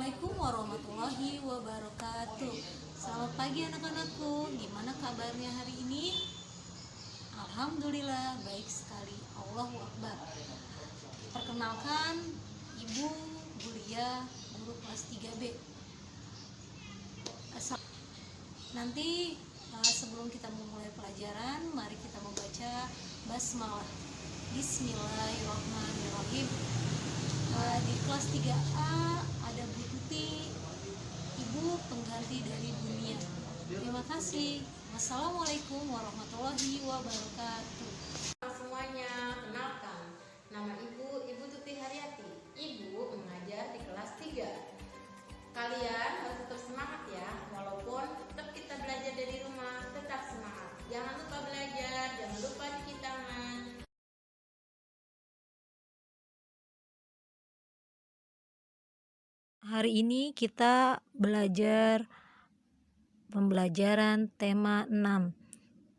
Assalamualaikum warahmatullahi wabarakatuh. Selamat pagi anak-anakku. Gimana kabarnya hari ini? Alhamdulillah baik sekali. Allahu Akbar. Perkenalkan, Ibu Bulia, guru kelas 3B. Nanti sebelum kita memulai pelajaran, mari kita membaca basmalah. Bismillahirrahmanirrahim. Di kelas 3A ada Bu Tuti, ibu pengganti dari Bunia. Terima kasih. Wassalamualaikum warahmatullahi wabarakatuh. Semuanya, kenalkan, nama Ibu Tuti Haryati. Ibu mengajar di kelas 3. Kalian harus tetap semangat ya, walaupun tetap kita belajar dari rumah, tetap semangat. Jangan lupa belajar, jangan lupa cuci tangan. Hari ini kita belajar pembelajaran tema 6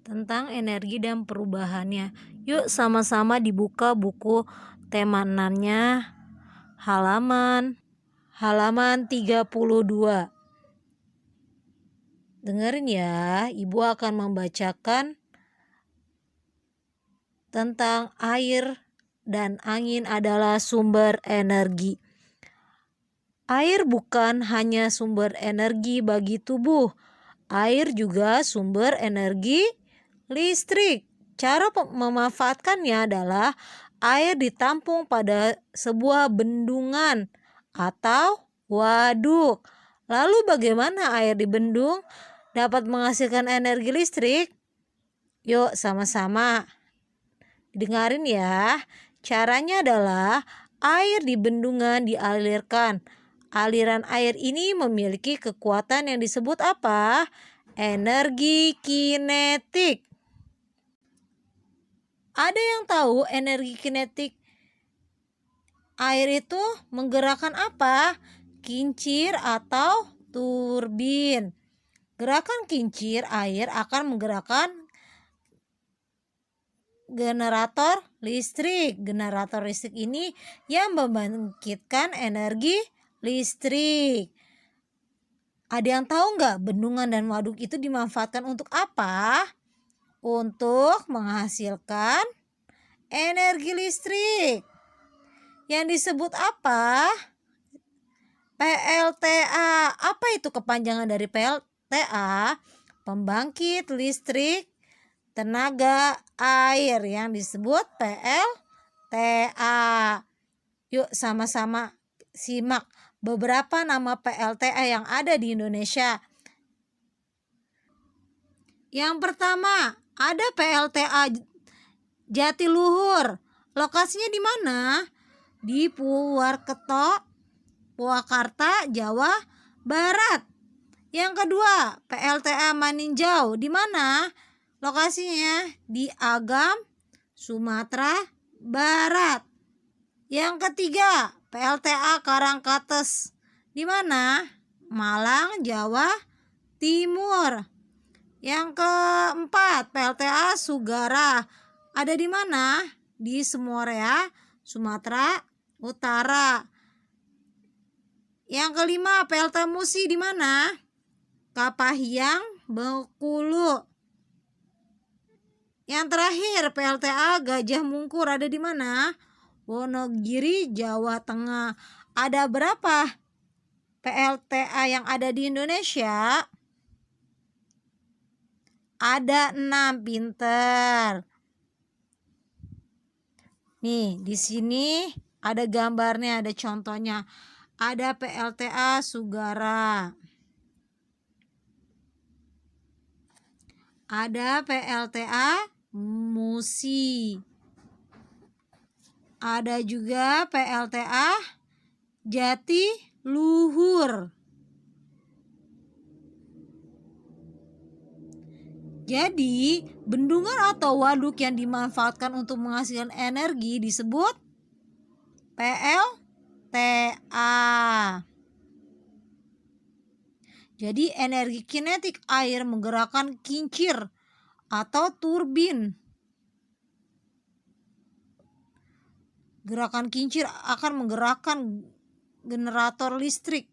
tentang energi dan perubahannya. Yuk sama-sama dibuka buku tema 6-nya, halaman 32. Dengerin ya, Ibu akan membacakan tentang air dan angin adalah sumber energi. Air bukan hanya sumber energi bagi tubuh, air juga sumber energi listrik. Cara memanfaatkannya adalah air ditampung pada sebuah bendungan atau waduk. Lalu bagaimana air di bendung dapat menghasilkan energi listrik? Yuk sama-sama dengarin ya. Caranya adalah air di bendungan dialirkan. Aliran air ini memiliki kekuatan yang disebut apa? Energi kinetik. Ada yang tahu energi kinetik air itu menggerakkan apa? Kincir atau turbin. Gerakan kincir air akan menggerakkan generator listrik. Generator listrik ini yang membangkitkan energi listrik. Ada yang tahu nggak bendungan dan waduk itu dimanfaatkan untuk apa? Untuk menghasilkan energi listrik. Yang disebut apa? PLTA. Apa itu kepanjangan dari PLTA? Pembangkit listrik tenaga air yang disebut PLTA. Yuk sama-sama simak beberapa nama PLTA yang ada di Indonesia. Yang pertama, ada PLTA Jatiluhur. Lokasinya di mana? Di Purwokerto, Purwakarta, Jawa Barat. Yang kedua, PLTA Maninjau. Di mana? Lokasinya di Agam, Sumatera Barat. Yang ketiga, PLTA Karangkates. Di mana? Malang, Jawa Timur. Yang keempat, PLTA Sugara. Ada di mana? Di Semorea, Sumatera Utara. Yang kelima, PLTA Musi di mana? Kapahiang, Bengkulu. Yang terakhir, PLTA Gajah Mungkur ada di mana? Wonogiri, Jawa Tengah. Ada berapa PLTA yang ada di Indonesia? Ada 6, pinter. Nih, di sini ada gambarnya, ada contohnya. Ada PLTA Sugara. Ada PLTA Musi. Ada juga PLTA Jatiluhur. Jadi, bendungan atau waduk yang dimanfaatkan untuk menghasilkan energi disebut PLTA. Jadi, energi kinetik air menggerakkan kincir atau turbin. Gerakan kincir akan menggerakkan generator listrik.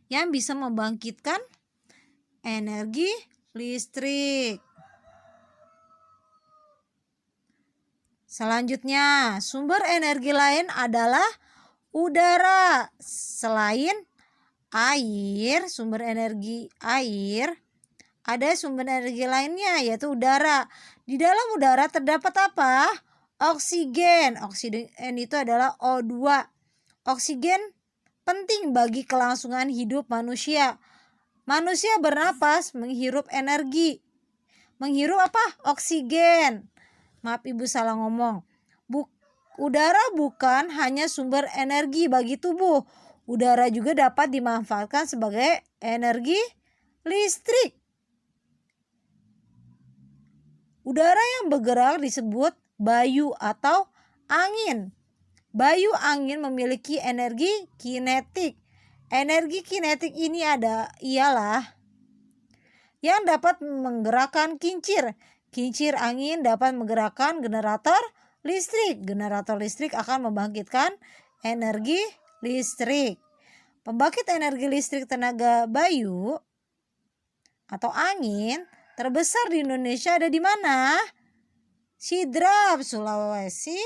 yang bisa membangkitkan energi listrik. Selanjutnya, sumber energi lain adalah udara. Selain air, sumber energi air, ada sumber energi lainnya yaitu udara. Di dalam udara terdapat apa? Oksigen. Oksigen itu adalah O2. Oksigen penting bagi kelangsungan hidup manusia. Manusia bernapas menghirup energi. Menghirup apa? Oksigen. Maaf ibu salah ngomong. Udara bukan hanya sumber energi bagi tubuh. Udara juga dapat dimanfaatkan sebagai energi listrik. Udara yang bergerak disebut bayu atau angin. Bayu angin memiliki energi kinetik. Energi kinetik ini ialah yang dapat menggerakkan kincir. Kincir angin dapat menggerakkan generator listrik. Generator listrik akan membangkitkan energi listrik. Pembangkit energi listrik tenaga bayu atau angin terbesar di Indonesia ada di mana? Sidrap, Sulawesi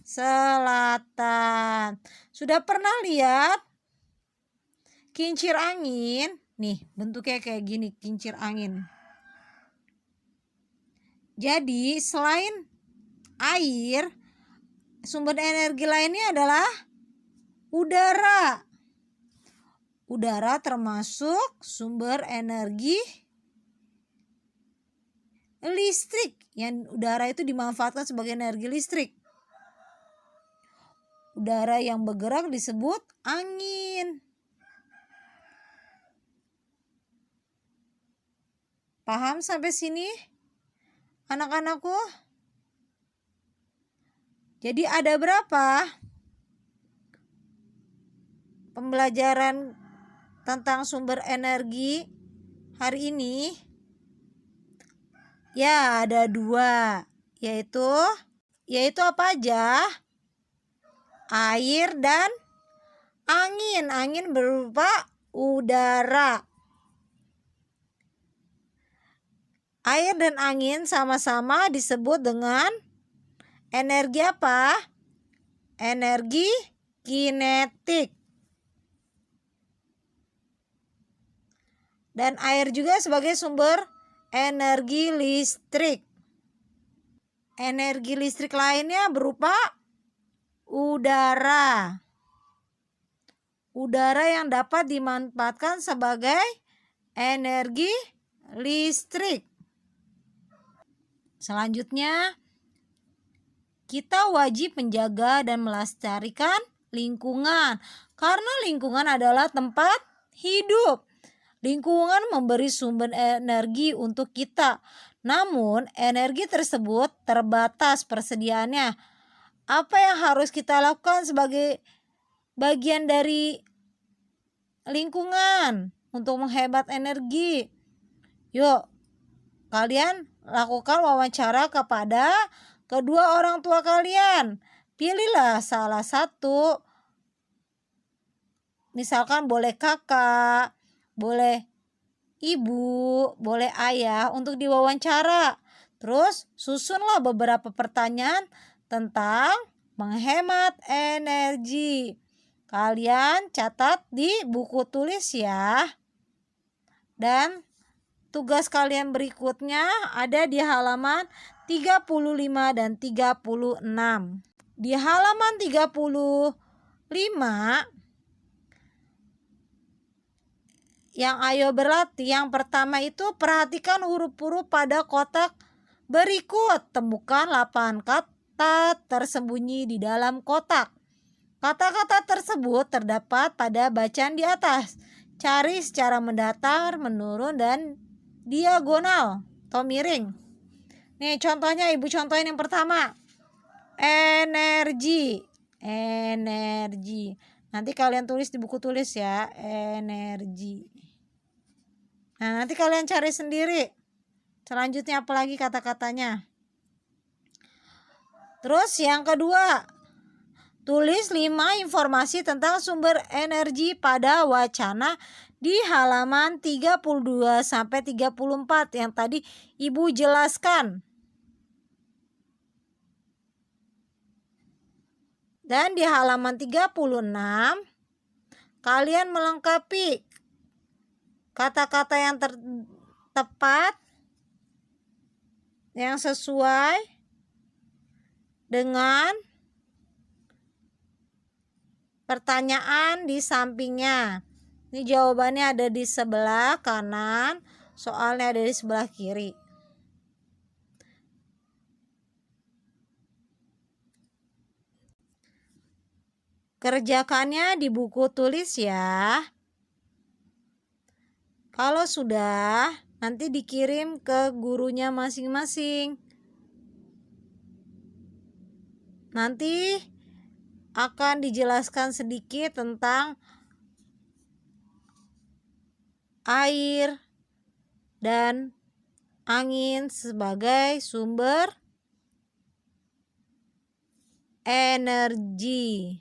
Selatan. Sudah pernah lihat kincir angin? Nih, bentuknya kayak gini, kincir angin. Jadi, selain air, sumber energi lainnya adalah udara. Udara termasuk sumber energi listrik. Yang udara itu dimanfaatkan sebagai energi listrik. Udara yang bergerak disebut angin. Paham sampai sini, anak-anakku? Jadi ada berapa pembelajaran tentang sumber energi hari ini? Ya, ada 2, yaitu apa aja? Air dan angin. Angin berupa udara. Air dan angin sama-sama disebut dengan energi apa? Energi kinetik. Dan air juga sebagai sumber energi listrik. Energi listrik lainnya berupa udara. Udara yang dapat dimanfaatkan sebagai energi listrik. Selanjutnya, kita wajib menjaga dan melestarikan lingkungan. Karena lingkungan adalah tempat hidup. Lingkungan memberi sumber energi untuk kita. Namun, energi tersebut terbatas persediaannya. Apa yang harus kita lakukan sebagai bagian dari lingkungan untuk menghemat energi? Yuk, kalian lakukan wawancara kepada kedua orang tua kalian. Pilihlah salah satu. Misalkan boleh kakak, boleh ibu, boleh ayah untuk diwawancara. Terus susunlah beberapa pertanyaan tentang menghemat energi. Kalian catat di buku tulis ya. Dan tugas kalian berikutnya ada di halaman 35 dan 36. Di halaman 35 yang ayo berlatih, yang pertama itu perhatikan huruf-huruf pada kotak berikut. Temukan 8 kata tersembunyi di dalam kotak. Kata-kata tersebut terdapat pada bacaan di atas. Cari secara mendatar, menurun, dan diagonal atau miring. Nih contohnya, ibu contohin yang pertama. Energi. Nanti kalian tulis di buku tulis ya, energi. Nah, nanti kalian cari sendiri. Selanjutnya apa lagi kata-katanya. Terus yang kedua, Tulis 5 informasi tentang sumber energi pada wacana di halaman 32 sampai 34 yang tadi Ibu jelaskan. Dan di halaman 36 kalian melengkapi kata-kata yang tepat yang sesuai dengan pertanyaan di sampingnya. Ini jawabannya ada di sebelah kanan, soalnya ada di sebelah kiri. Kerjakannya di buku tulis ya. Kalau sudah, nanti dikirim ke gurunya masing-masing. Nanti akan dijelaskan sedikit tentang air dan angin sebagai sumber energi.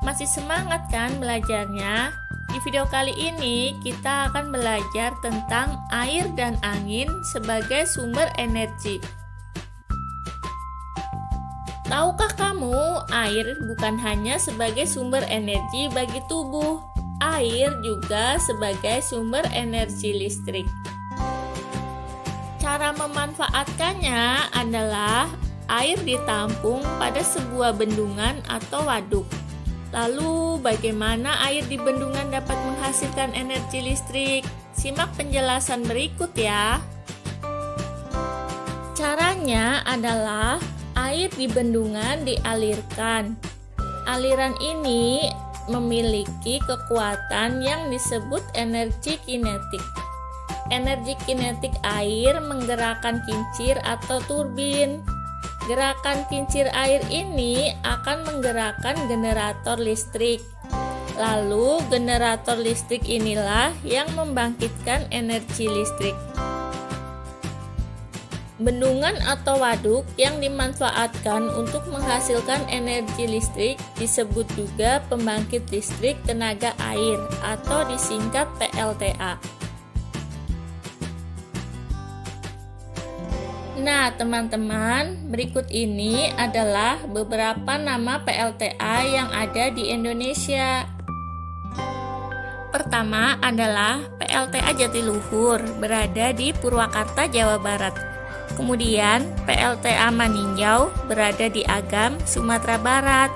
Masih semangat kan belajarnya? Di video kali ini kita akan belajar tentang air dan angin sebagai sumber energi. Tahukah kamu, air bukan hanya sebagai sumber energi bagi tubuh, air juga sebagai sumber energi listrik. Cara memanfaatkannya adalah air ditampung pada sebuah bendungan atau waduk. Lalu, bagaimana air di bendungan dapat menghasilkan energi listrik? Simak penjelasan berikut ya. Caranya adalah air di bendungan dialirkan. Aliran ini memiliki kekuatan yang disebut energi kinetik. Energi kinetik air menggerakkan kincir atau turbin. Gerakan kincir air ini akan menggerakkan generator listrik. Lalu, generator listrik inilah yang membangkitkan energi listrik. Bendungan atau waduk yang dimanfaatkan untuk menghasilkan energi listrik disebut juga pembangkit listrik tenaga air atau disingkat PLTA. Nah, teman-teman, berikut ini adalah beberapa nama PLTA yang ada di Indonesia. Pertama adalah PLTA Jatiluhur, berada di Purwakarta, Jawa Barat. Kemudian PLTA Maninjau, berada di Agam, Sumatera Barat.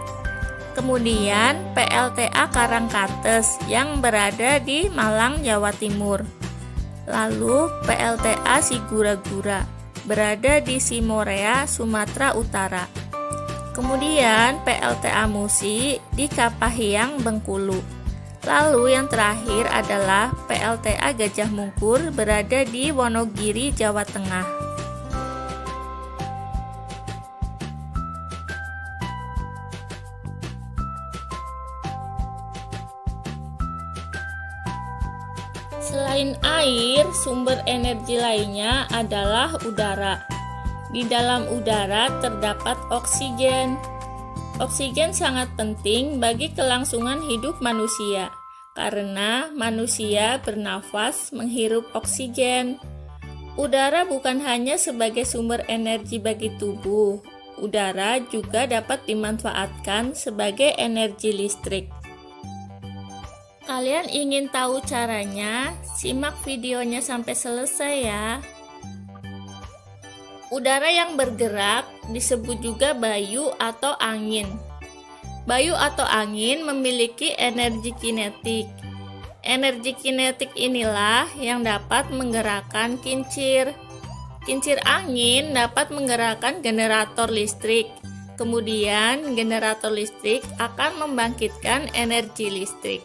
Kemudian PLTA Karangkates, yang berada di Malang, Jawa Timur. Lalu PLTA Sigura-gura, berada di Simorea, Sumatera Utara. Kemudian PLTA Musi di Kapahiang, Bengkulu. Lalu yang terakhir adalah PLTA Gajah Mungkur, berada di Wonogiri, Jawa Tengah. Selain air, sumber energi lainnya adalah udara. Di dalam udara terdapat oksigen. Oksigen sangat penting bagi kelangsungan hidup manusia, karena manusia bernafas menghirup oksigen. Udara bukan hanya sebagai sumber energi bagi tubuh, udara juga dapat dimanfaatkan sebagai energi listrik. Kalian ingin tahu caranya? Simak videonya sampai selesai ya. Udara yang bergerak disebut juga bayu atau angin. Bayu atau angin memiliki energi kinetik. Energi kinetik inilah yang dapat menggerakkan kincir. Kincir angin dapat menggerakkan generator listrik. Kemudian generator listrik akan membangkitkan energi listrik.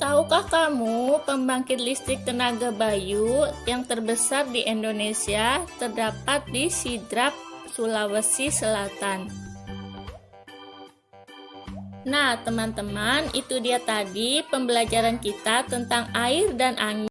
Tahukah kamu, pembangkit listrik tenaga bayu yang terbesar di Indonesia terdapat di Sidrap, Sulawesi Selatan. Nah, teman-teman, itu dia tadi pembelajaran kita tentang air dan angin.